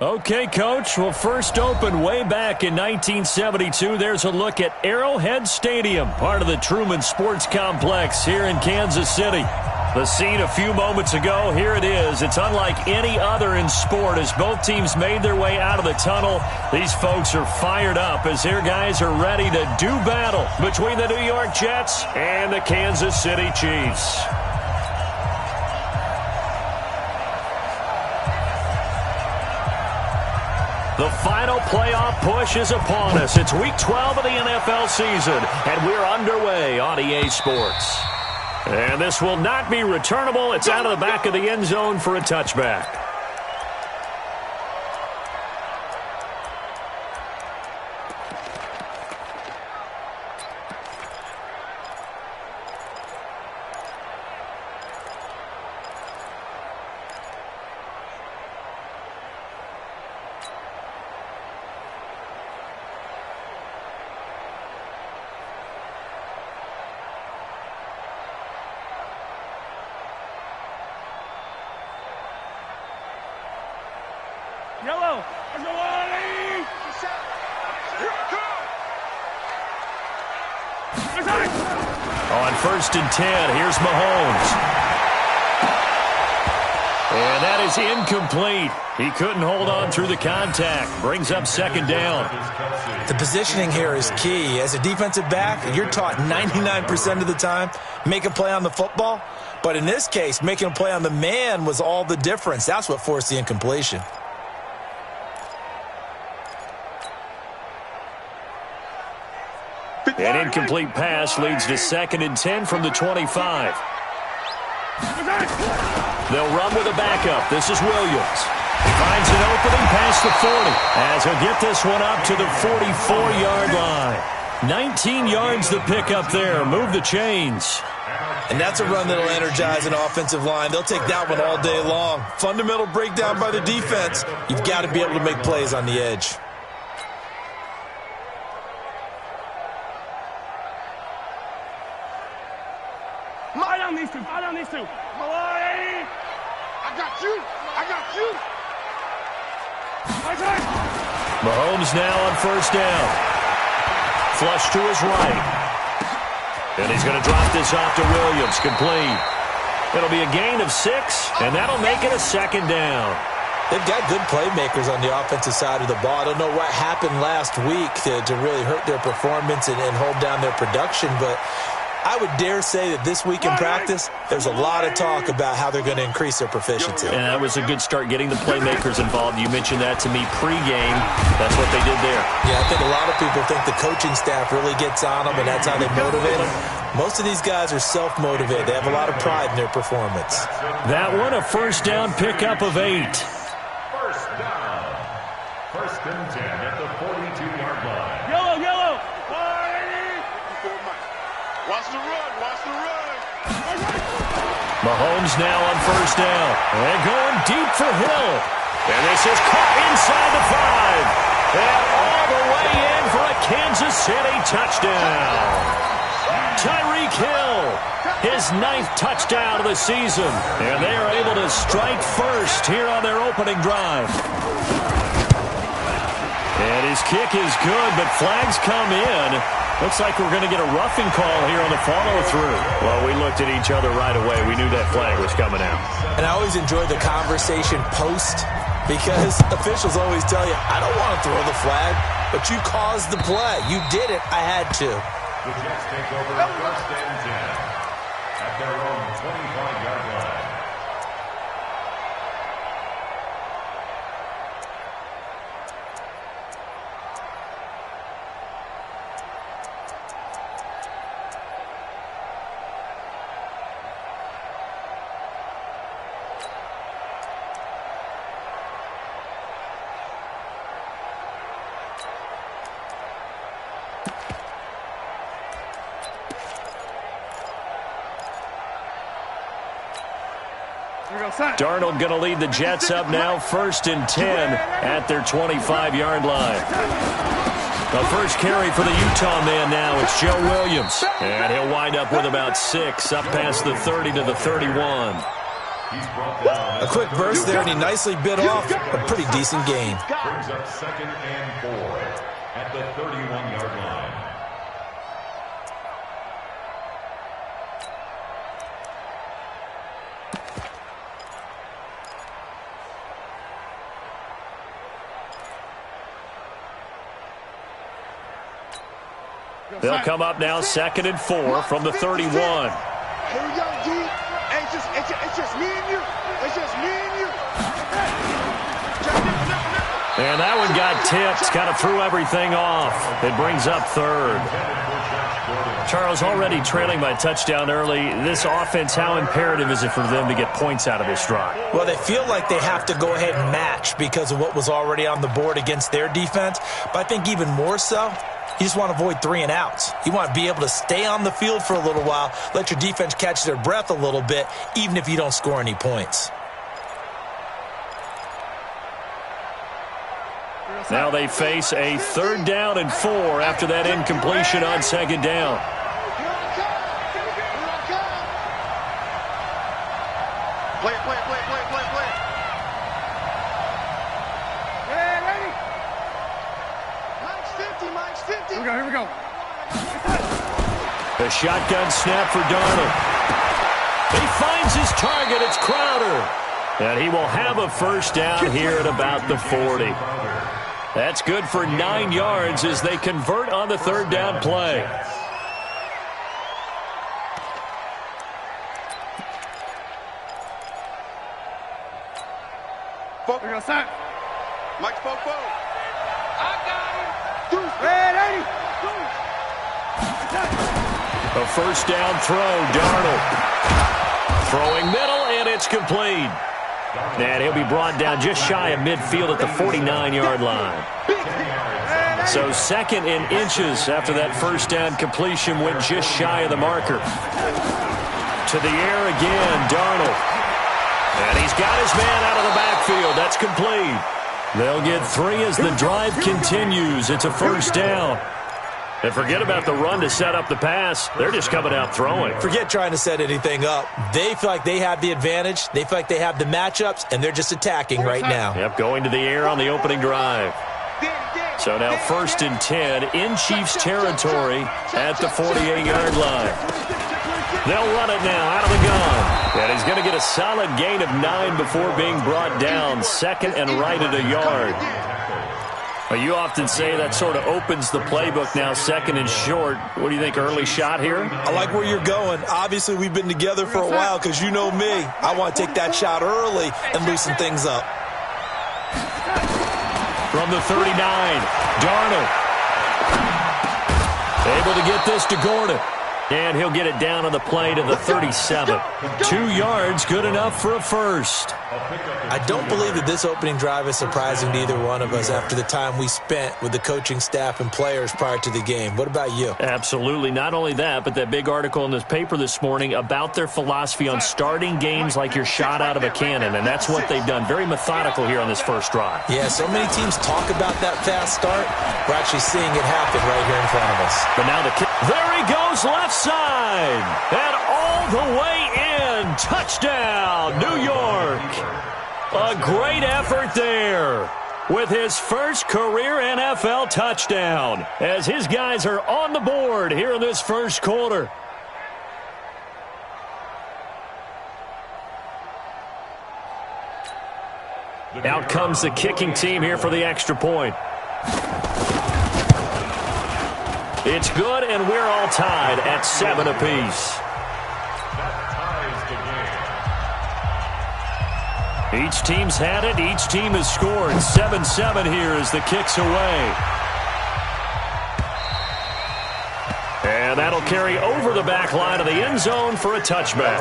Okay, Coach. Well, first opened way back in 1972. There's a look at Arrowhead Stadium, part of the Truman Sports Complex here in Kansas City. The scene a few moments ago, here it is. It's unlike any other in sport as both teams made their way out of the tunnel. These folks are fired up as their guys are ready to do battle between the New York Jets and the Kansas City Chiefs. The final playoff push is upon us. It's Week 12 of the NFL season, and we're underway on EA Sports. And this will not be returnable. It's out of the back of the end zone for a touchback. Yellow. On 1st and 10, here's Mahomes. And that is incomplete. He couldn't hold on through the contact. Brings up 2nd down. The positioning here is key. As a defensive back, you're taught 99% of the time, make a play on the football. But in this case, making a play on the man was all the difference. That's what forced the incompletion. An incomplete pass leads to 2nd and 10 from the 25. They'll run with a backup. This is Williams. Finds an opening past the 40 as he'll get this one up to the 44-yard line. 19 yards to pick up there. Move the chains. And that's a run that'll energize an offensive line. They'll take that one all day long. Fundamental breakdown by the defense. You've got to be able to make plays on the edge. I need to. Maloney! I got you. Mahomes now on 1st down. Flush to his right. And he's going to drop this off to Williams. Complete. It'll be a gain of 6, and that'll make it a 2nd down. They've got good playmakers on the offensive side of the ball. I don't know what happened last week to really hurt their performance and hold down their production, but I would dare say that this week in practice, there's a lot of talk about how they're going to increase their proficiency. And that was a good start getting the playmakers involved. You mentioned that to me pregame. That's what they did there. Yeah, I think a lot of people think the coaching staff really gets on them, and that's how they motivate them. Most of these guys are self-motivated. They have a lot of pride in their performance. That one, a 1st down pickup of 8. 1st down. 1st and 10 at the 42-yard line. Yellow. Watch the run. Mahomes now on 1st down. And going deep for Hill. And this is caught inside the 5. And all the way in for a Kansas City touchdown. Tyreek Hill, his 9th touchdown of the season. And they are able to strike first here on their opening drive. And his kick is good, but flags come in. Looks like we're going to get a roughing call here on the follow-through. Well, we looked at each other right away. We knew that flag was coming out. And I always enjoy the conversation post because officials always tell you, I don't want to throw the flag, but you caused the play. You did it. I had to. The Jets take over 1st and 10 at their own 25-yard line. Darnold going to lead the Jets up now, 1st and 10 at their 25-yard line. The first carry for the Utah man now. It's Joe Williams. And he'll wind up with about 6, up past the 30 to the 31. A quick burst there, and he nicely bit off a pretty decent gain. Brings up 2nd and 4 at the 31-yard line. They'll come up now 2nd and 4 from the 31. Here we go, D. Hey, it's just me and you. It's just me and you. And that one got tipped, kind of threw everything off. It brings up 3rd. Charles, already trailing by touchdown early. This offense, how imperative is it for them to get points out of this drive? Well, they feel like they have to go ahead and match because of what was already on the board against their defense. But I think even more so, you just want to avoid 3 and outs. You want to be able to stay on the field for a little while, let your defense catch their breath a little bit, even if you don't score any points. Now they face a 3rd down and 4 after that incompletion on 2nd down. Play it, play it, play it, play it, play it, play it. Hey, ready? Mike's 50. Here we go. The shotgun snap for Darnold. He finds his target. It's Crowder. And he will have a 1st down here at about the 40. That's good for 9 yards as they convert on the 3rd down play. We're going to start. Mike's poke. I got him. Ready? A 1st down throw, Darnold. Throwing middle, and it's complete. And he'll be brought down just shy of midfield at the 49-yard line. So 2nd in inches after that 1st down completion went just shy of the marker. To the air again, Darnold. And he's got his man out of the backfield. That's complete. They'll get 3 as the drive continues. It's a 1st down. And forget about the run to set up the pass. They're just coming out throwing. Forget trying to set anything up. They feel like they have the advantage. They feel like they have the matchups, and they're just attacking right now. Yep, going to the air on the opening drive. So now 1st and 10 in Chiefs territory at the 48-yard line. They'll run it now out of the gun. And he's going to get a solid gain of 9 before being brought down. 2nd and right at a yard. Well, you often say that sort of opens the playbook now, 2nd and short. What do you think, early shot here? I like where you're going. Obviously, we've been together for a while because you know me. I want to take that shot early and loosen things up. From the 39, Darnold. Able to get this to Gordon. And he'll get it down on the play to the 37. 2 yards, good enough for a 1st. I don't believe that this opening drive is surprising to either one of us after the time we spent with the coaching staff and players prior to the game. What about you? Absolutely. Not only that, but that big article in this paper this morning about their philosophy on starting games like you're shot out of a cannon, and that's what they've done. Very methodical here on this 1st drive. Yeah, so many teams talk about that fast start. We're actually seeing it happen right here in front of us. But now the kick. There he goes, left side. And all the way in. Touchdown, New York. A great effort there with his 1st career NFL touchdown as his guys are on the board here in this 1st quarter. Out comes the kicking team here for the extra point. It's good, and we're all tied at 7 apiece. Each team's had it. Each team has scored. 7-7 here as the kick's away. And that'll carry over the back line of the end zone for a touchback.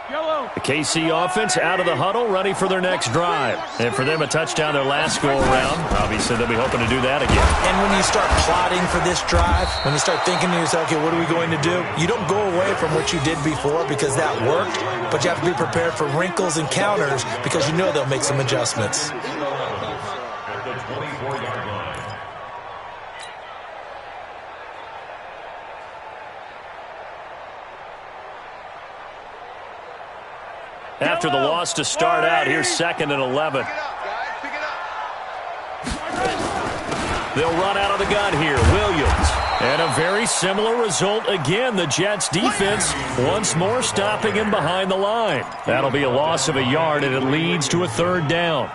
The KC offense out of the huddle, ready for their next drive. And for them, a touchdown their last go-around. Obviously, they'll be hoping to do that again. And when you start plotting for this drive, when you start thinking to yourself, okay, what are we going to do? You don't go away from what you did before because that worked, but you have to be prepared for wrinkles and counters because you know they'll make some adjustments. At the 24-yard line. After the loss to start out, here's 2nd and 11. Pick it up, guys. Pick it up. They'll run out of the gun here. Williams. And a very similar result again. The Jets defense once more stopping him behind the line. That'll be a loss of a yard, and it leads to a 3rd down.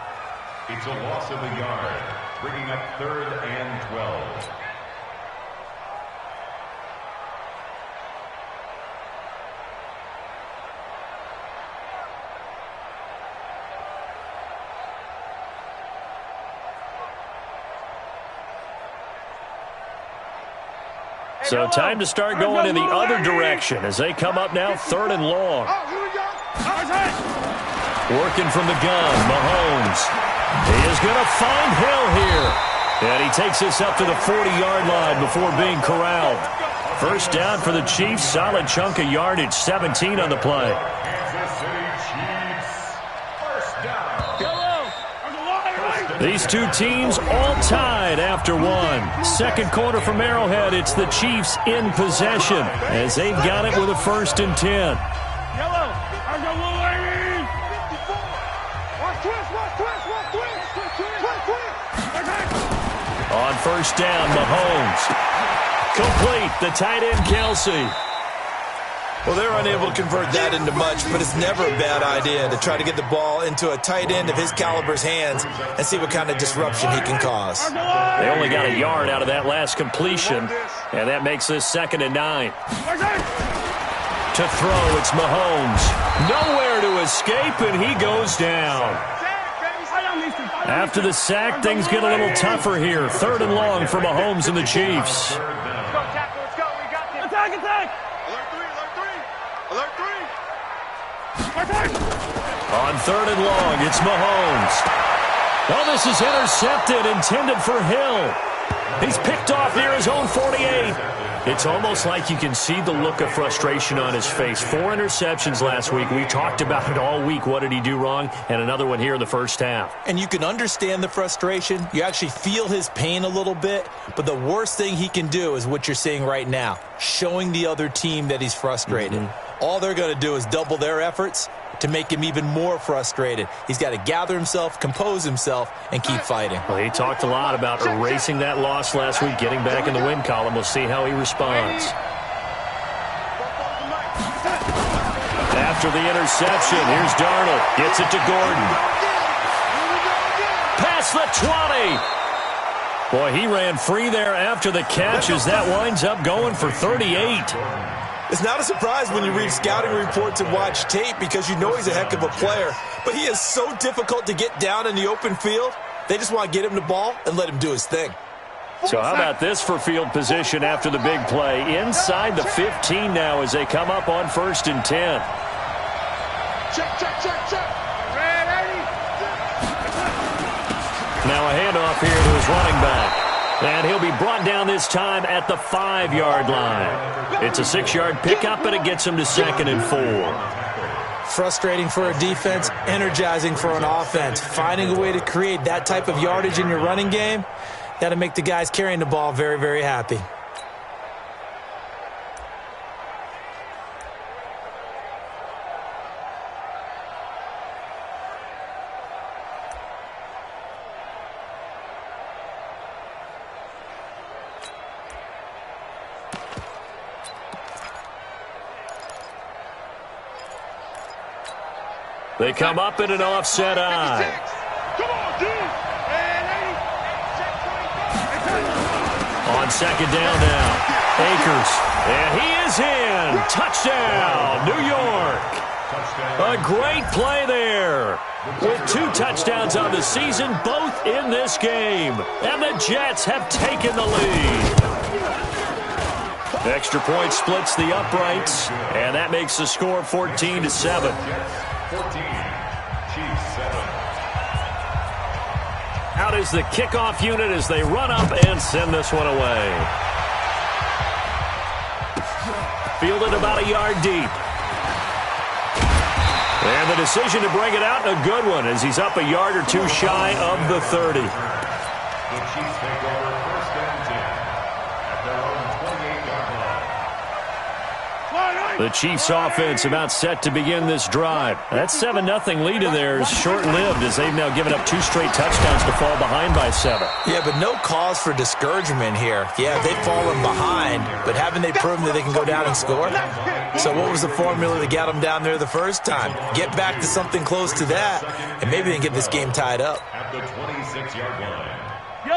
It's a loss of a yard, bringing up 3rd and 12. So time to start going in the other direction as they come up now 3rd and long. Oh, here we go. Working from the gun, Mahomes. He is going to find Hill here. And he takes this up to the 40-yard line before being corralled. 1st down for the Chiefs. Solid chunk of yardage, 17 on the play. Kansas City Chiefs, 1st down. These two teams all tied after one. 2nd quarter from Arrowhead. It's the Chiefs in possession as they've got it with a 1st and 10. On 1st down, Mahomes. Complete, the tight end, Kelsey. Well, they're unable to convert that into much, but it's never a bad idea to try to get the ball into a tight end of his caliber's hands and see what kind of disruption he can cause. They only got a yard out of that last completion, and that makes this 2nd and 9. To throw, it's Mahomes. Nowhere to escape, and he goes down. After the sack, things get a little tougher here. 3rd and long for Mahomes and the Chiefs. On 3rd and long, it's Mahomes. Well, this is intercepted, intended for Hill. He's picked off near his own 48. It's almost like you can see the look of frustration on his face. 4 interceptions last week. We talked about it all week. What did he do wrong? And another one here in the 1st half. And you can understand the frustration. You actually feel his pain a little bit. But the worst thing he can do is what you're seeing right now, showing the other team that he's frustrated. All they're going to do is double their efforts to make him even more frustrated. He's got to gather himself, compose himself, and keep fighting. Well, he talked a lot about erasing that loss last week, getting back in the win column. We'll see how he responds. After the interception, here's Darnold. Gets it to Gordon. Past the 20. Boy, he ran free there after the catch as that winds up going for 38. It's not a surprise when you read scouting reports and watch tape because you know he's a heck of a player. But he is so difficult to get down in the open field. They just want to get him the ball and let him do his thing. So how about this for field position after the big play? Inside the 15 now as they come up on 1st and 10. Check. Ready. Now a handoff here to his running back. And he'll be brought down this time at the 5-yard line. It's a 6-yard pickup, and it gets him to 2nd and 4. Frustrating for a defense, energizing for an offense. Finding a way to create that type of yardage in your running game, that'll make the guys carrying the ball very, very happy. They come up in an offset eye. Come on, dude. On 2nd down now, Akers. And he is in. Touchdown, New York. A great play there. With 2 touchdowns on the season, both in this game. And the Jets have taken the lead. Extra point splits the uprights, and that makes the score 14-7. 14, Chiefs 7. Out is the kickoff unit as they run up and send this one away. Fielded about a yard deep. And the decision to bring it out, and a good one, as he's up a yard or two shy of the 30. The Chiefs take over first and 10 at their own 28-yard line. The Chiefs offense about set to begin this drive. That 7-0 lead of theirs short-lived as they've now given up 2 straight touchdowns to fall behind by 7. Yeah, but no cause for discouragement here. Yeah, they've fallen behind, but haven't they proven that they can go down and score? So what was the formula that got them down there the first time? Get back to something close to that, and maybe they can get this game tied up. At the 26-yard line.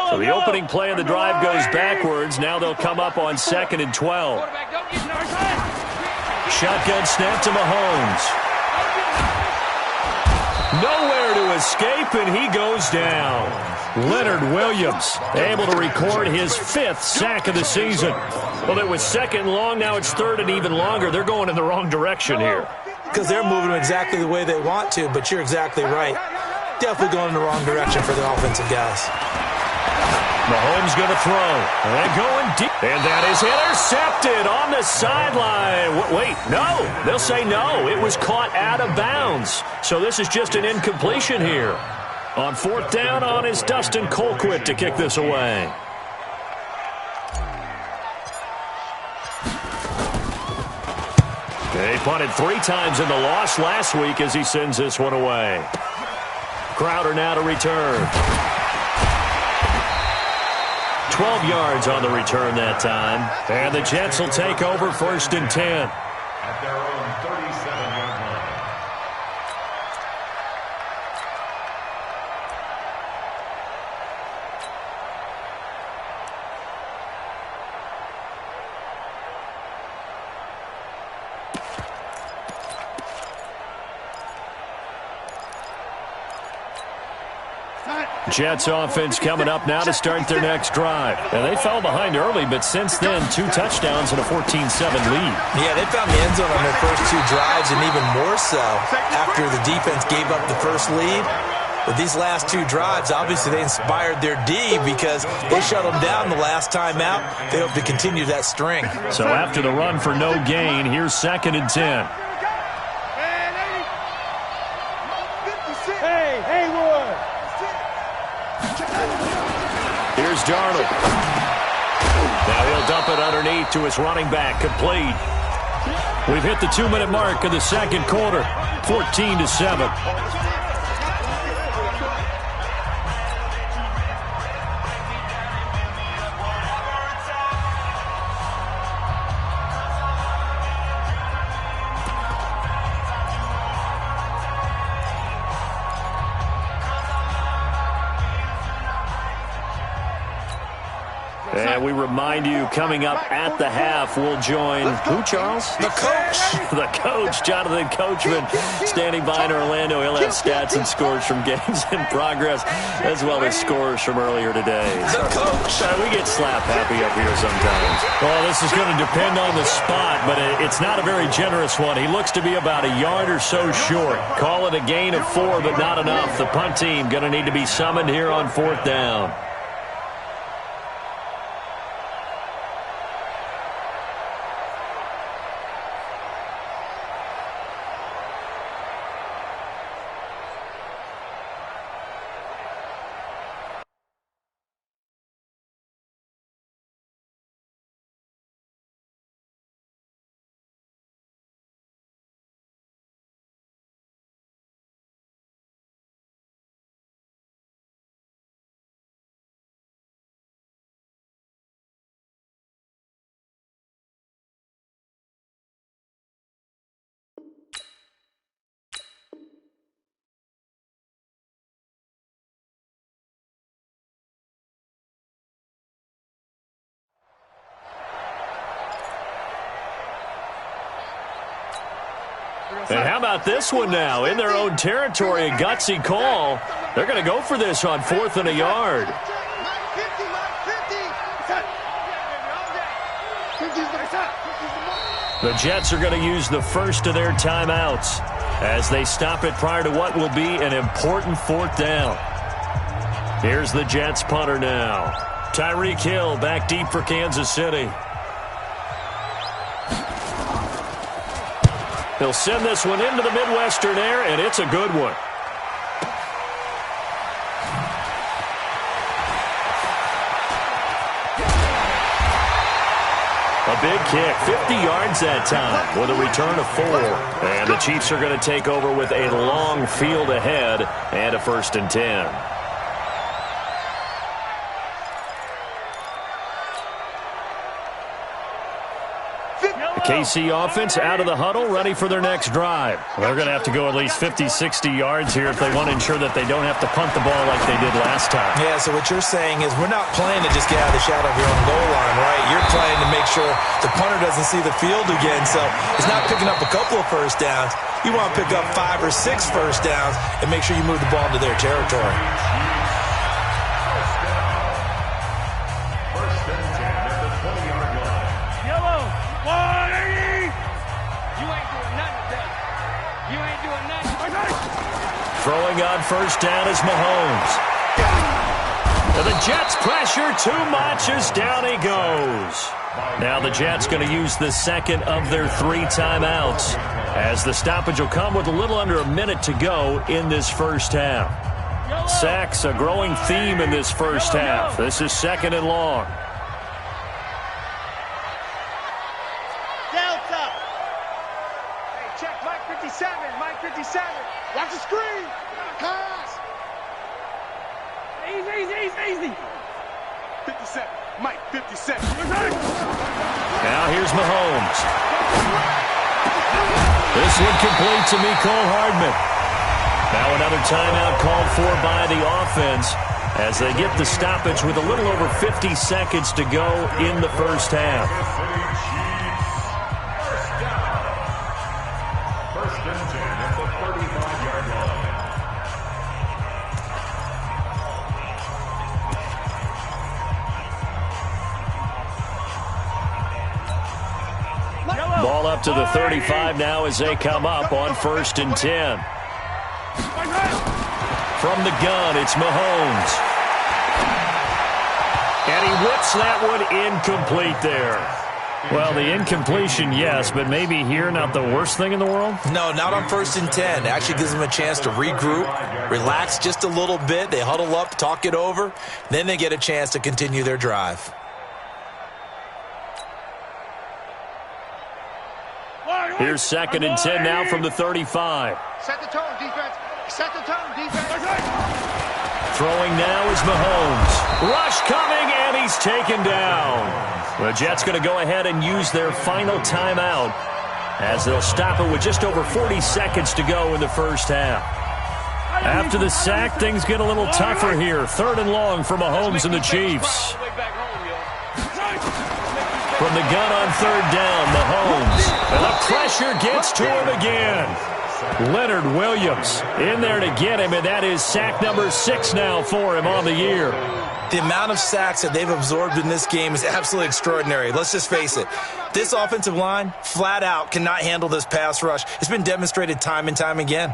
So the opening play of the drive goes backwards. Now they'll come up on 2nd and 12. Shotgun snap to Mahomes. Nowhere to escape, and he goes down. Leonard Williams able to record his 5th sack of the season. Well, it was 2nd and long. Now it's 3rd and even longer. They're going in the wrong direction here. Because they're moving exactly the way they want to, but you're exactly right. Definitely going in the wrong direction for the offensive guys. Mahomes going to throw. And going deep. And that is intercepted on the sideline. Wait, no. They'll say no. It was caught out of bounds. So this is just an incompletion here. On 4th down on is Dustin Colquitt to kick this away. They punted 3 times in the loss last week as he sends this one away. Crowder now to return. 12 yards on the return that time. And the Jets will take over 1st and 10. At their own 37-yard line. Jets offense coming up now to start their next drive. And they fell behind early, but since then, 2 touchdowns and a 14-7 lead. Yeah, they found the end zone on their first 2 drives, and even more so after the defense gave up the first lead. But these last 2 drives, obviously they inspired their D because they shut them down the last time out. They hope to continue that string. So after the run for no gain, here's 2nd and 10. Here's Darnold. Now he'll dump it underneath to his running back. Complete. We've hit the 2-minute mark of the 2nd quarter. 14-7. And we remind you, coming up at the half, we'll join who, Charles? The coach. The coach, Jonathan Coachman, standing by in Orlando. He'll have stats and scores from games in progress, as well as scores from earlier today. The coach. We get slap happy up here sometimes. Well, this is going to depend on the spot, but it's not a very generous one. He looks to be about a yard or so short. Call it a gain of 4, but not enough. The punt team going to need to be summoned here on 4th down. And how about this one now? In their own territory, a gutsy call. They're going to go for this on 4th and a yard. The Jets are going to use the first of their timeouts as they stop it prior to what will be an important fourth down. Here's the Jets punter now. Tyreek Hill back deep for Kansas City. He'll send this one into the Midwestern air, and it's a good one. A big kick, 50 yards that time with a return of 4. And the Chiefs are going to take over with a long field ahead and a 1st and 10. The KC offense out of the huddle, ready for their next drive. They're going to have to go at least 50, 60 yards here if they want to ensure that they don't have to punt the ball like they did last time. Yeah, so what you're saying is we're not playing to just get out of the shadow of your own goal line, right? You're playing to make sure the punter doesn't see the field again. So it's not picking up a couple of first downs. You want to pick up 5 or 6 first downs and make sure you move the ball into their territory. Throwing on first down is Mahomes. And the Jets pressure too much as down he goes. Now the Jets going to use the second of their 3 timeouts as the stoppage will come with a little under a minute to go in this first half. Sacks a growing theme in this first half. This is 2nd and long. Delta. Hey, check Mike 57. Mike 57. Watch the screen. Pass. Easy. 57. Mike 57. Now here's Mahomes. This one complete to Mecole Hardman. Now another timeout called for by the offense as they get the stoppage with a little over 50 seconds to go in the first half. First and 10 at the 35-yard line. Ball up to the 35 now as they come up on 1st and 10. From the gun, it's Mahomes. And he whips that one incomplete there. Well, the incompletion, yes, but maybe here not the worst thing in the world? No, not on 1st and 10. It actually gives them a chance to regroup, relax just a little bit. They huddle up, talk it over. Then they get a chance to continue their drive. Here's 2nd and 10 now from the 35. Set the tone, defense. Set the tone, defense. Throwing now is Mahomes. Rush coming, and he's taken down. The Jets going to go ahead and use their final timeout as they'll stop it with just over 40 seconds to go in the first half. After the sack, things get a little tougher here. 3rd and long for Mahomes and the Chiefs. From the gun on 3rd down, Mahomes. And the pressure gets to him again. Leonard Williams in there to get him, and that is sack number 6 now for him on the year. The amount of sacks that they've absorbed in this game is absolutely extraordinary. Let's just face it. This offensive line, flat out, cannot handle this pass rush. It's been demonstrated time and time again.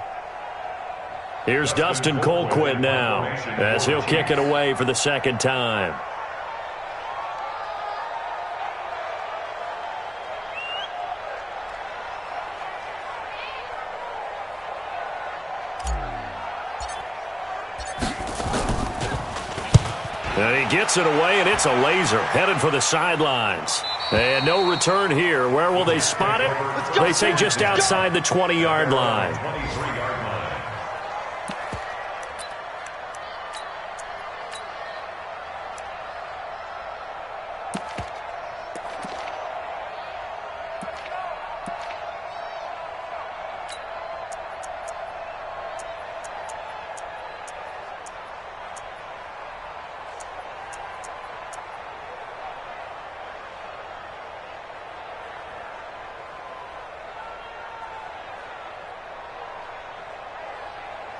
Here's Dustin Colquitt now as he'll kick it away for the 2nd time. And he gets it away, and it's a laser headed for the sidelines. And no return here. Where will they spot it? They say just outside the 20-yard line.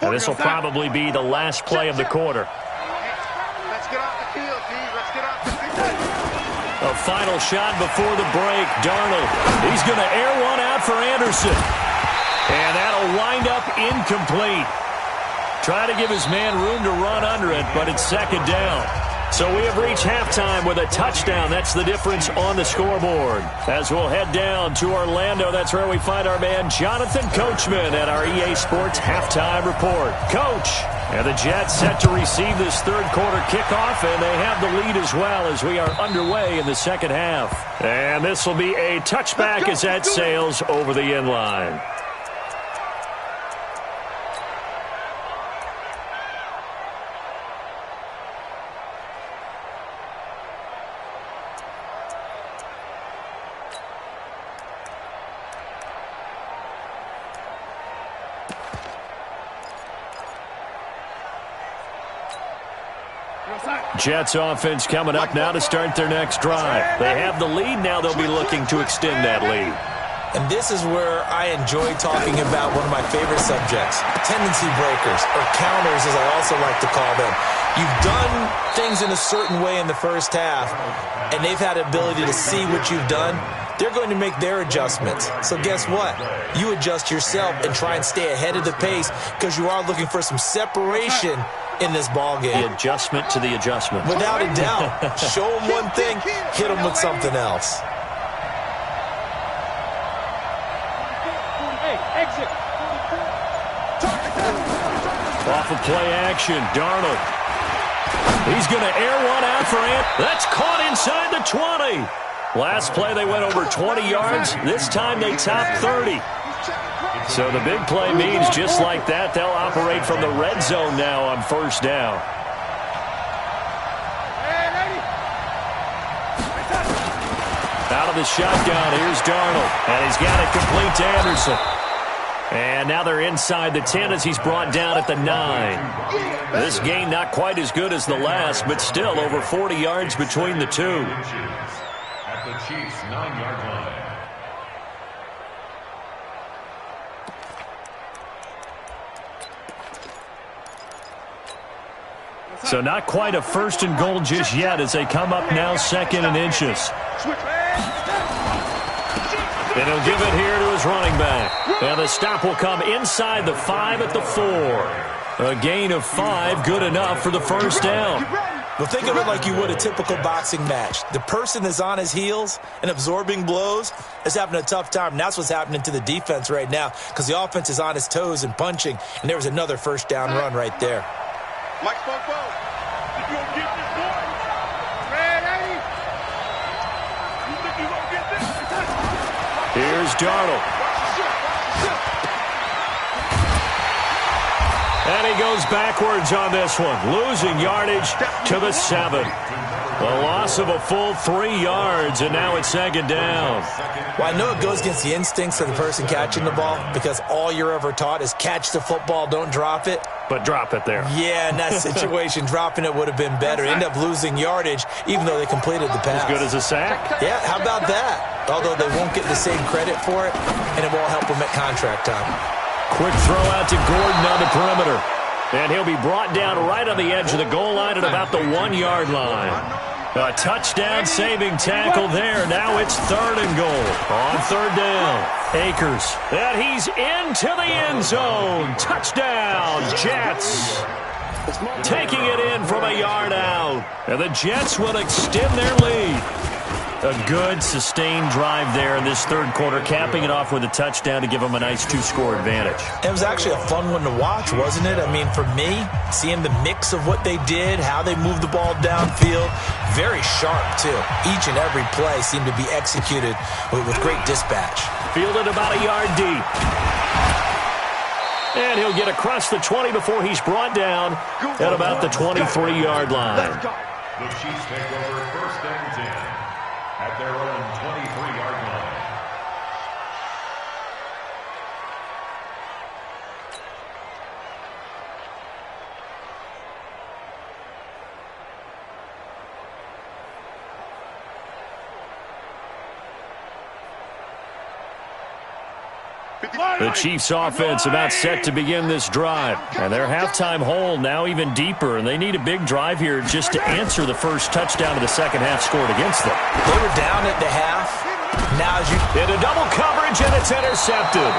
And this will probably be the last play of the quarter. Let's get off the field, D. Let's get off the field. A final shot before the break. Darnold, he's going to air one out for Anderson. And that'll wind up incomplete. Try to give his man room to run under it, but it's second down. So we have reached halftime with a touchdown. That's the difference on the scoreboard. As we'll head down to Orlando, that's where we find our man Jonathan Coachman at our EA Sports Halftime Report. Coach, and the Jets set to receive this third quarter kickoff, and they have the lead as well as we are underway in the second half. And this will be a touchback as that sails over the end line. Jets offense coming up now to start their next drive. They have the lead. Now they'll be looking to extend that lead. And this is where I enjoy talking about one of my favorite subjects, tendency breakers, or counters as I also like to call them. You've done things in a certain way in the first half, and they've had the ability to see what you've done. They're going to make their adjustments. So guess what? You adjust yourself and try and stay ahead of the pace because you are looking for some separation in this ball game. The adjustment to the adjustment. Without a doubt. Show them one thing, hit them with something else. Off of play action, Darnold. He's going to air one out for Ant. That's caught inside the 20. Last play they went over 20 yards. This time they topped 30. So the big play means just like that, they'll operate from the red zone now on first down. Out of the shotgun, here's Darnold. And he's got it complete to Anderson. And now they're inside the 10 as he's brought down at the 9. This game not quite as good as the last, but still over 40 yards between the two. At the Chiefs' 9-yard line. So not quite a first and goal just yet as they come up now second and inches. And he'll give it here to his running back. And the stop will come inside the 5 at the 4. A gain of 5, good enough for the first down. Well, think of it like you would a typical boxing match. The person that's on his heels and absorbing blows is having a tough time. And that's what's happening to the defense right now because the offense is on his toes and punching. And there was another first down run right there. Mike Popo. You gonna get this, boy? Red 80. You think you gonna get this? Here's Darnold. And he goes backwards on this one, losing yardage to the 7. A loss of a full 3 yards, and now it's second down. Well, I know it goes against the instincts of the person catching the ball because all you're ever taught is catch the football, don't drop it. But drop it there. Yeah, in that situation, dropping it would have been better. End up losing yardage, even though they completed the pass. As good as a sack? Yeah, how about that? Although they won't get the same credit for it, and it won't help them at contract time. Quick throw out to Gordon on the perimeter. And he'll be brought down right on the edge of the goal line at about the 1-yard line. A touchdown-saving tackle there. Now it's third and goal. On third down, Akers. And he's into the end zone. Touchdown, Jets. Taking it in from a yard out. And the Jets will extend their lead. A good, sustained drive there in this third quarter, capping it off with a touchdown to give them a nice 2-score advantage. It was actually a fun one to watch, wasn't it? I mean, for me, seeing the mix of what they did, how they moved the ball downfield, very sharp, too. Each and every play seemed to be executed with great dispatch. Fielded about a yard deep. And he'll get across the 20 before he's brought down at about the 23-yard line. The Chiefs take over first and 10 at their own 23-yard line. The Chiefs offense about set to begin this drive. And their halftime hole now even deeper, and they need a big drive here just to answer the first touchdown of the second half scored against them. They were down at the half. Now as you into double coverage, and it's intercepted.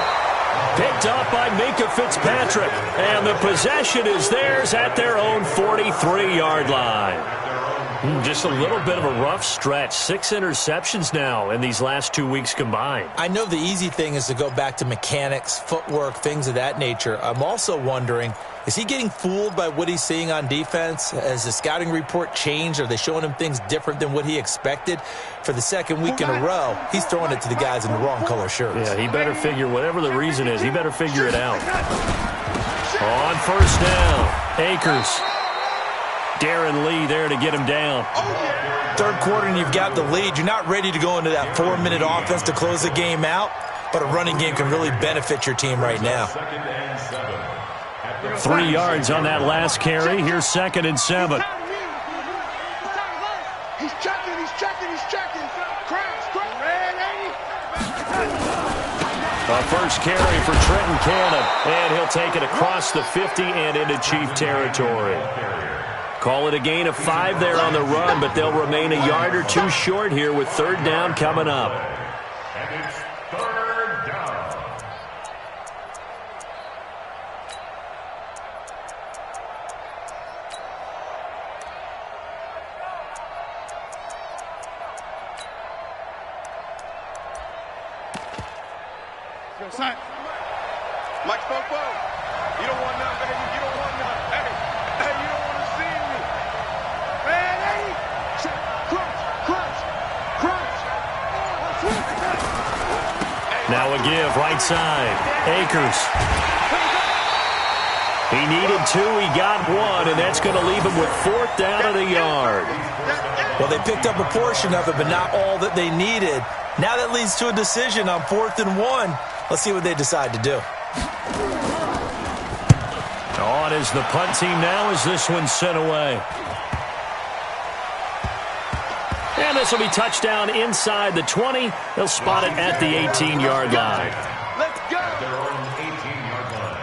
Picked up by Minka Fitzpatrick. And the possession is theirs at their own 43-yard line. Just a little bit of a rough stretch. 6 interceptions now in these last 2 weeks combined. I know the easy thing is to go back to mechanics, footwork, things of that nature. I'm also wondering, is he getting fooled by what he's seeing on defense? Has the scouting report changed? Are they showing him things different than what he expected? For the second week in a row, he's throwing it to the guys in the wrong color shirts. Yeah, he better figure, whatever the reason is, he better figure it out. On first down, Akers. Darren Lee there to get him down. Third quarter and you've got the lead. You're not ready to go into that 4-minute offense to close the game out, but a running game can really benefit your team right now. 3 yards on that last carry. Here's 2nd and 7. He's checking. A first carry for Trenton Cannon, and he'll take it across the 50 and into Chief territory. Call it a gain of 5 there on the run, but they'll remain a yard or 2 short here with 3rd down coming up. And it's 3rd down. Mike Popo, you don't want none, baby. You don't want none. Hey, you don't want to see me. Ready? Crunch. Now a give, right side. Akers. He needed 2, he got 1, and that's going to leave him with 4th down and a yard. Well, they picked up a portion of it, but not all that they needed. Now that leads to a decision on 4th and 1. Let's see what they decide to do. On is the punt team now as this one's sent away. And this will be touchdown inside the 20. They'll spot it at the 18-yard line. Let's go. At their own 18-yard line.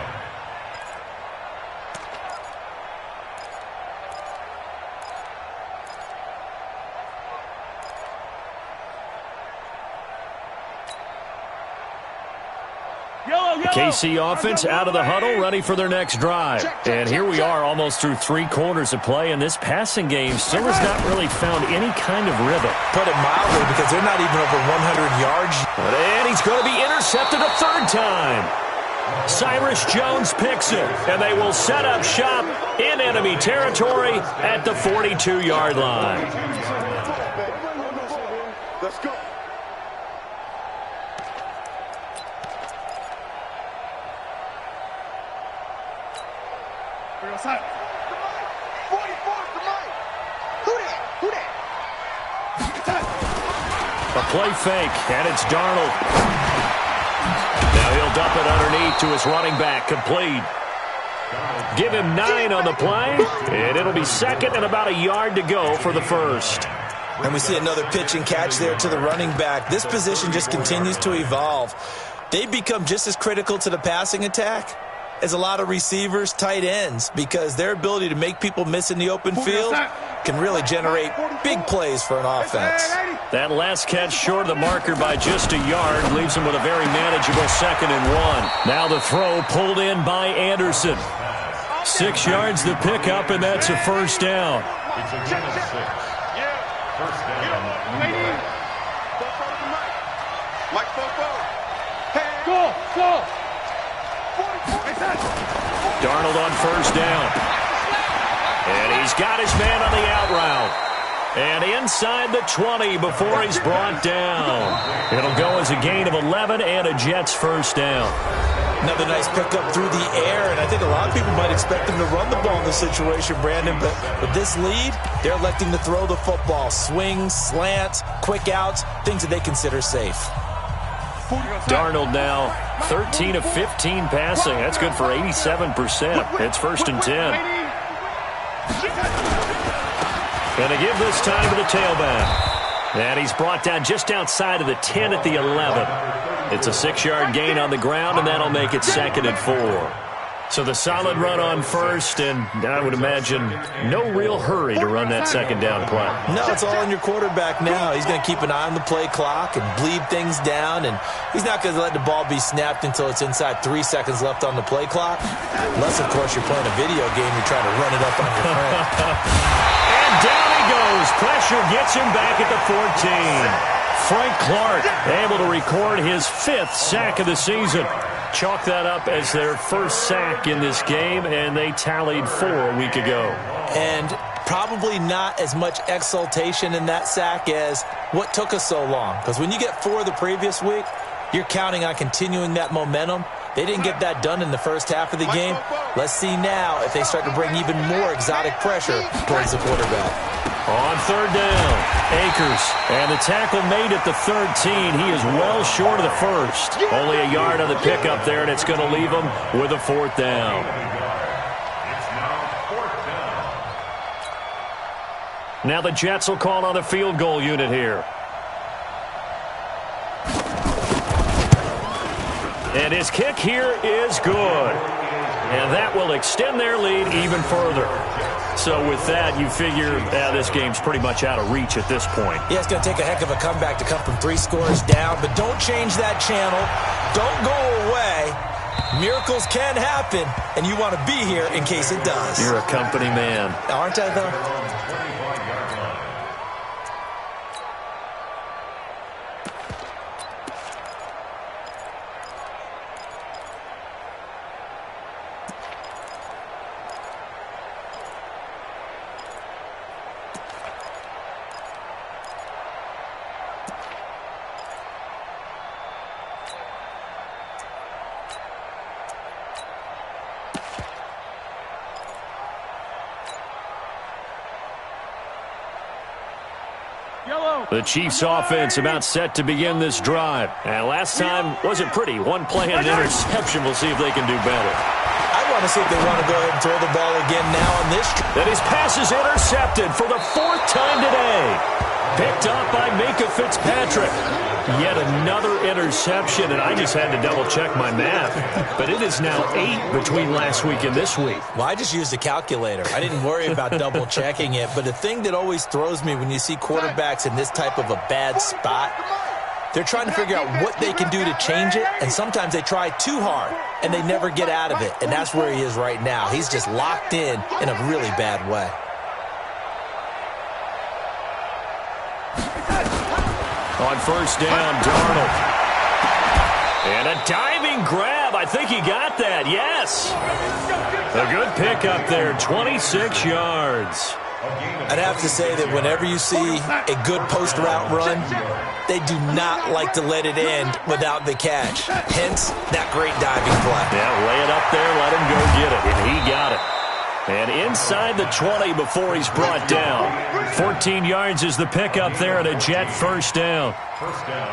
KC offense out of the huddle, ready for their next drive. And here we are almost through 3 quarters of play, and this passing game still has not really found any kind of rhythm. Put it mildly, because they're not even over 100 yards. And he's going to be intercepted a 3rd time. Cyrus Jones picks it, and they will set up shop in enemy territory at the 42-yard line. Let's go. Outside. 44 to Mike. Who that? A play fake, and it's Darnold. Now he'll dump it underneath to his running back, complete. Give him 9 on the play, and it'll be 2nd and about a yard to go for the 1st. And we see another pitch and catch there to the running back. This position just continues to evolve. They've become just as critical to the passing attack as a lot of receivers, tight ends, because their ability to make people miss in the open field can really generate big plays for an offense. That last catch short of the marker by just a yard leaves him with a very manageable 2nd and 1. Now the throw pulled in by Anderson. 6 yards the pickup, and that's a 1st down. It's a gain of 6. First down. Mike Popo. Go. Darnold on 1st down. And he's got his man on the out route. And inside the 20 before he's brought down. It'll go as a gain of 11 and a Jets 1st down. Another nice pickup through the air, and I think a lot of people might expect them to run the ball in this situation, Brandon, but with this lead, they're electing to throw the football. Swings, slants, quick outs, things that they consider safe. Darnold now 13 of 15 passing. That's good for 87%. It's 1st and 10. Going to give this time to the tailback. And he's brought down just outside of the 10 at the 11. It's a 6-yard gain on the ground, and that'll make it 2nd and 4. So the solid run on first, and I would imagine no real hurry to run that 2nd down play. No, it's all on your quarterback now. He's going to keep an eye on the play clock and bleed things down, and he's not going to let the ball be snapped until it's inside 3 seconds left on the play clock. Unless, of course, you're playing a video game, you're trying to run it up on your friend. And down he goes. Pressure gets him back at the 14. Frank Clark able to record his 5th sack of the season. Chalk that up as their first sack in this game, and they tallied 4 a week ago. And probably not as much exultation in that sack as what took us so long. Because when you get 4 the previous week, you're counting on continuing that momentum. They didn't get that done in the first half of the game. Let's see now if they start to bring even more exotic pressure towards the quarterback. On 3rd down, Akers. And the tackle made at the 13. He is well short of the 1st. Only a yard on the pickup there, and it's going to leave him with a 4th down. Now the Jets will call on the field goal unit here. And his kick here is good. And that will extend their lead even further. So with that, you figure this game's pretty much out of reach at this point. Yeah, it's going to take a heck of a comeback to come from 3 scores down, but don't change that channel. Don't go away. Miracles can happen, and you want to be here in case it does. You're a company man. Aren't I, though? The Chiefs offense about set to begin this drive. And last time wasn't pretty. 1 play and an interception. We'll see if they can do better. I want to see if they want to go ahead and throw the ball again now on this. And his pass is intercepted for the 4th time today. Picked up by Minka Fitzpatrick. Yet another interception, and I just had to double-check my math. But it is now 8 between last week and this week. Well, I just used a calculator. I didn't worry about double-checking it. But the thing that always throws me when you see quarterbacks in this type of a bad spot, they're trying to figure out what they can do to change it, and sometimes they try too hard, and they never get out of it. And that's where he is right now. He's just locked in a really bad way. On 1st down, Darnold. And a diving grab. I think he got that. Yes. A good pickup there. 26 yards. I'd have to say that whenever you see a good post route run, they do not like to let it end without the catch. Hence, that great diving play. Yeah, lay it up there, let him go get it. And he got it. And inside the 20 before he's brought down. 14 yards is the pickup there and a Jet 1st down.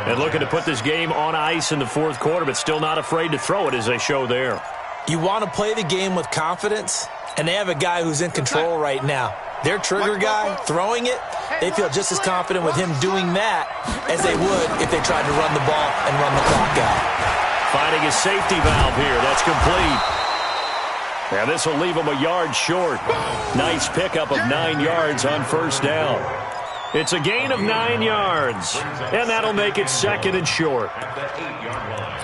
And looking to put this game on ice in the 4th quarter, but still not afraid to throw it as they show there. You want to play the game with confidence, and they have a guy who's in control right now. Their trigger guy, throwing it, they feel just as confident with him doing that as they would if they tried to run the ball and run the clock out. Finding his safety valve here. That's complete. And this will leave him a yard short. Nice pickup of 9 yards on 1st down. It's a gain of 9 yards. And that'll make it 2nd and short. At the 8-yard line.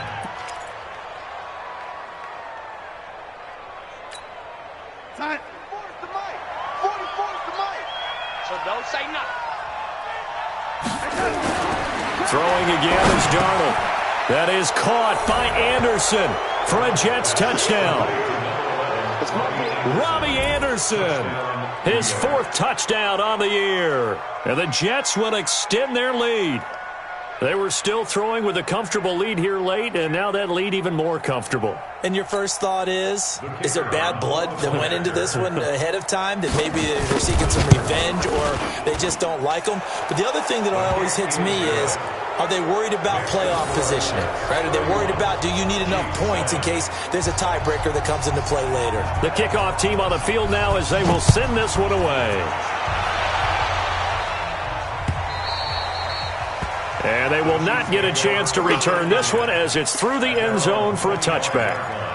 Time. 44's the mic. 44's the mic. So don't say nothing. Throwing again is Darnold. That is caught by Anderson for a Jets touchdown. Robbie Anderson, his 4th touchdown on the year. And the Jets will extend their lead. They were still throwing with a comfortable lead here late, and now that lead even more comfortable. And your first thought is there bad blood that went into this one ahead of time, that maybe they're seeking some revenge or they just don't like them? But the other thing that always hits me is, are they worried about playoff positioning? Right? Are they worried about, do you need enough points in case there's a tiebreaker that comes into play later? The kickoff team on the field now as they will send this one away. And they will not get a chance to return this one as it's through the end zone for a touchback.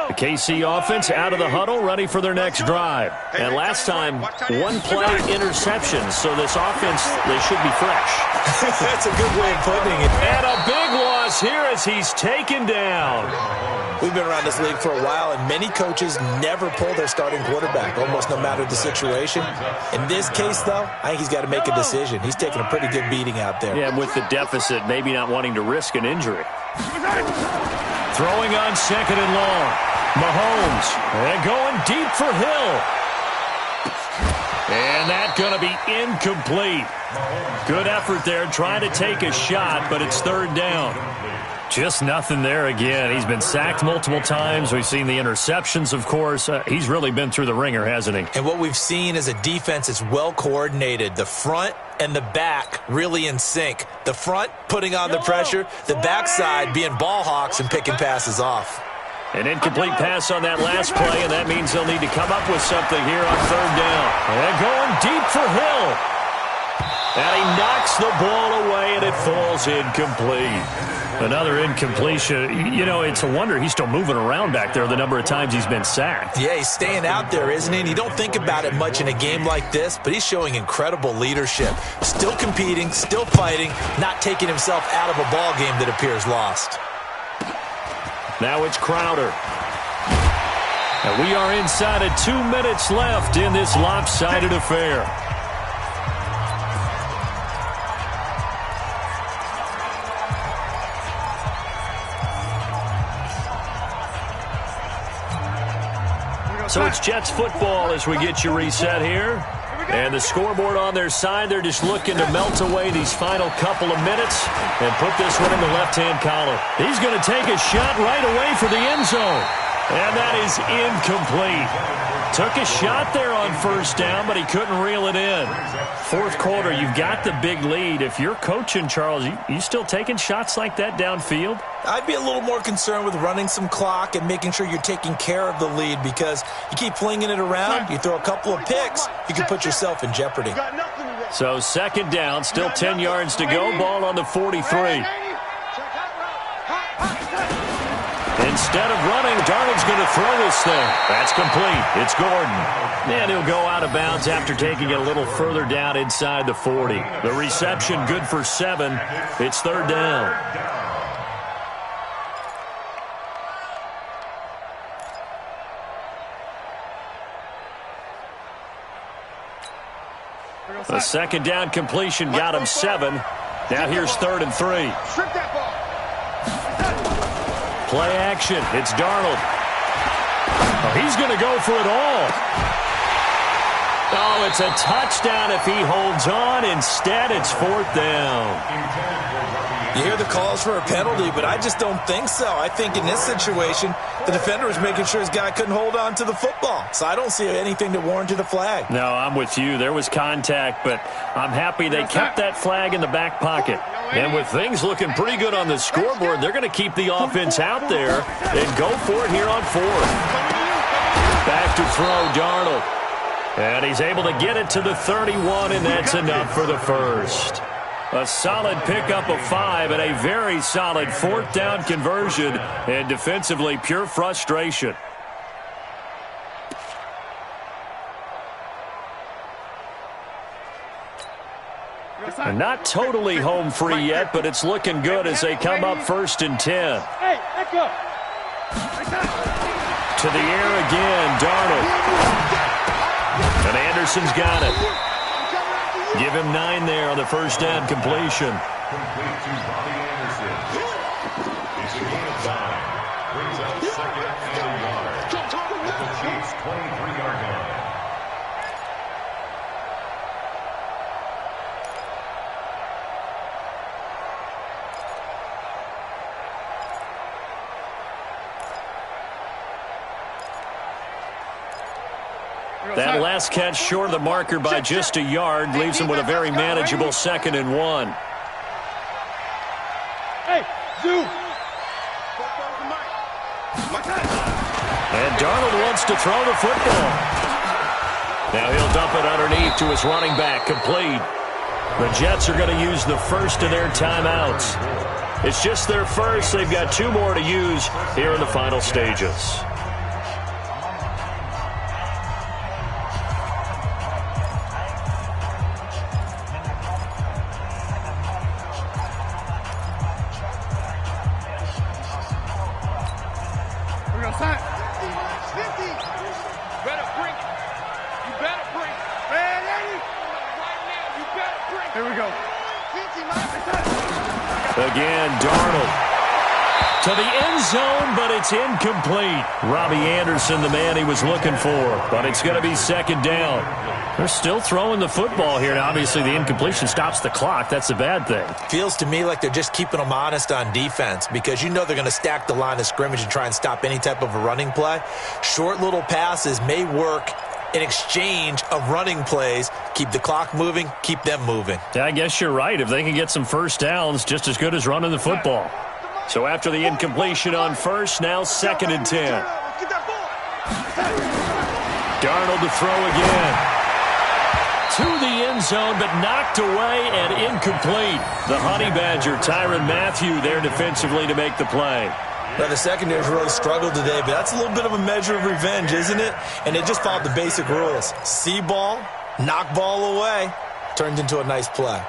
The KC offense out of the huddle, ready for their next drive. And last time, one play interception, so this offense, they should be fresh. That's a good way of putting it. And a big loss here as he's taken down. We've been around this league for a while, and many coaches never pull their starting quarterback, almost no matter the situation. In this case, though, I think he's got to make a decision. He's taking a pretty good beating out there. Yeah, and with the deficit, maybe not wanting to risk an injury. Throwing on second and long. Mahomes, and going deep for Hill. And that's going to be incomplete. Good effort there, trying to take a shot, but it's third down. Just nothing there again. He's been sacked multiple times. We've seen the interceptions, of course. He's really been through the ringer, hasn't he? And what we've seen is a defense that's well coordinated. The front and the back really in sync. The front putting on the pressure, the backside being ball hawks and picking passes off. An incomplete pass on that last play, and that means they'll need to come up with something here on third down. And going deep for Hill. And he knocks the ball away, and it falls incomplete. Another incompletion. You know, it's a wonder he's still moving around back there the number of times he's been sacked. Yeah, he's staying out there, isn't he? And you don't think about it much in a game like this, but he's showing incredible leadership. Still competing, still fighting, not taking himself out of a ball game that appears lost. Now it's Crowder. And we are inside of 2 minutes left in this lopsided affair. So it's Jets football as we get you reset here. And the scoreboard on their side, they're just looking to melt away these final couple of minutes and put this one in the left-hand column. He's going to take a shot right away for the end zone. And that is incomplete. Took a shot there on first down, but he couldn't reel it in. Fourth quarter, you've got the big lead. If you're coaching, Charles, you still taking shots like that downfield? I'd be a little more concerned with running some clock and making sure you're taking care of the lead, because you keep flinging it around, you throw a couple of picks, you can put yourself in jeopardy. So second down, still 10 yards to go, ball on the 43. Instead of running, Darnold's going to throw this thing. That's complete. It's Gordon. And he'll go out of bounds after taking it a little further down inside the 40. The reception good for 7. It's third down. The second down completion got him 7. Now here's third and 3. Play action. It's Darnold. Oh, he's going to go for it all. Oh, it's a touchdown if he holds on. Instead, it's fourth down. You hear the calls for a penalty, but I just don't think so. I think in this situation, the defender was making sure his guy couldn't hold on to the football. So I don't see anything that warranted a flag. No, I'm with you. There was contact, but I'm happy they kept that flag in the back pocket. And with things looking pretty good on the scoreboard, they're going to keep the offense out there and go for it here on fourth. Back to throw, Darnold. And he's able to get it to the 31, and that's enough for the first. A solid pickup of 5 and a very solid fourth down conversion, and defensively pure frustration. They're not totally home free yet, but it's looking good as they come up first and 10. Hey, echo. To the air again, Darnold. And Anderson's got it. Give him 9 there on the first down completion. Complete to Bobby Anderson. It's a gain of 9. Brings up second and a yard. At the Chiefs' 23-yard line. That last catch short of the marker by just a yard leaves him with a very manageable 2nd and 1. Hey, Zoo. And Darnold wants to throw the football. Now he'll dump it underneath to his running back, complete. The Jets are going to use the first of their timeouts. It's just their first. They've got 2 more to use here in the final stages. Again, Darnold to the end zone, but it's incomplete. Robbie Anderson, the man he was looking for, but it's going to be 2nd down. They're still throwing the football here, and obviously the incompletion stops the clock. That's a bad thing. Feels to me like they're just keeping them honest on defense because you know they're going to stack the line of scrimmage and try and stop any type of a running play. Short little passes may work in exchange of running plays. Keep the clock moving, keep them moving. Yeah, I guess you're right. If they can get some first downs, just as good as running the football. So after the incompletion on first, now 2nd and 10. Darnold to throw again. To the end zone, but knocked away and incomplete. The Honey Badger, Tyrann Mathieu, there defensively to make the play. Now, the secondary's really struggled today, but that's a little bit of a measure of revenge, isn't it? And they just followed the basic rules. See ball, knock ball away. Turned into a nice play.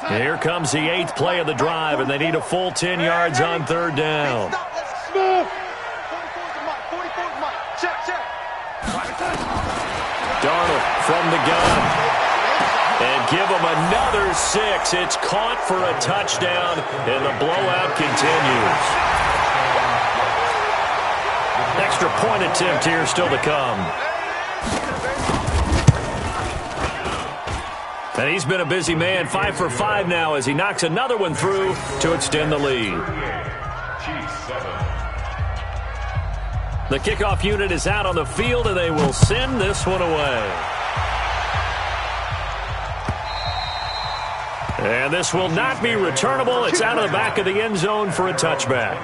Here comes the 8th play of the drive, and they need a full 10 yards on 3rd down. Darnold from the gun. And give him another 6. It's caught for a touchdown, and the blowout continues. Extra point attempt here still to come. And he's been a busy man, 5 for 5 now as he knocks another one through to extend the lead. The kickoff unit is out on the field, and they will send this one away. And this will not be returnable. It's out of the back of the end zone for a touchback.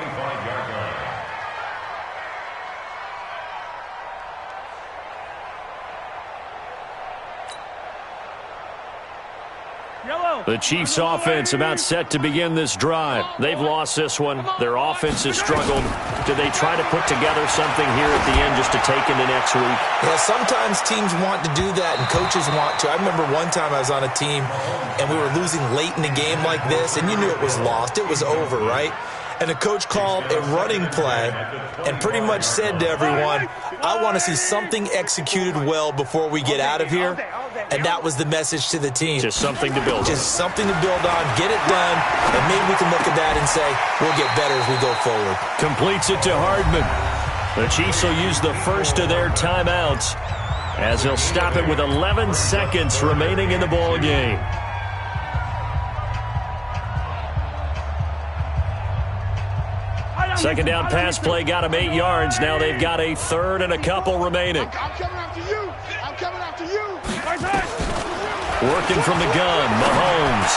The Chiefs' offense about set to begin this drive. They've lost this one. Their offense has struggled. Do they try to put together something here at the end just to take into next week? Yeah, sometimes teams want to do that and coaches want to. I remember one time I was on a team and we were losing late in the game like this, and you knew it was lost. It was over, right? And the coach called a running play and pretty much said to everyone, I want to see something executed well before we get out of here. And that was the message to the team. Just something to build on. Just something to build on, get it done, and maybe we can look at that and say, we'll get better as we go forward. Completes it to Hardman. The Chiefs will use the first of their timeouts as they'll stop it with 11 seconds remaining in the ball game. Second down pass play got him 8 yards. Now they've got a 3rd and a couple remaining. I'm coming after you. I'm coming after you. Working from the gun, Mahomes.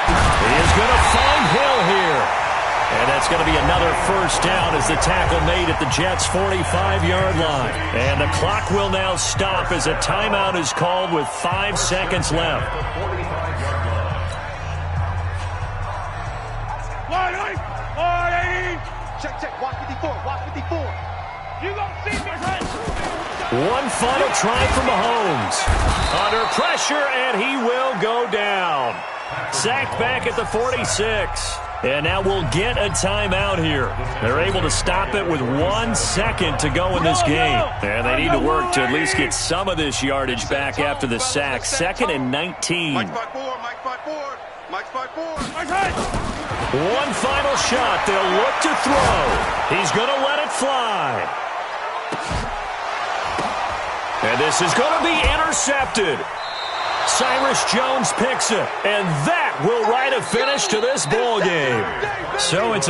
He is going to find Hill here. And that's going to be another first down as the tackle made at the Jets' 45-yard line. And the clock will now stop as a timeout is called with 5 seconds left. Check. Watch 54. Watch 54. You gonna see me, right? One final try for Mahomes. Under pressure, and he will go down. Sacked back at the 46. And now we'll get a timeout here. They're able to stop it with 1 second to go in this game. And they need to work to at least get some of this yardage back after the sack. 2nd and 19. Mike's 5-4. Mike's 5-4. Mike's 5-4. Mike's One final shot. They'll look to throw. He's going to let it fly. And this is going to be intercepted. Cyrus Jones picks it, and that will write a finish to this ball game. So it's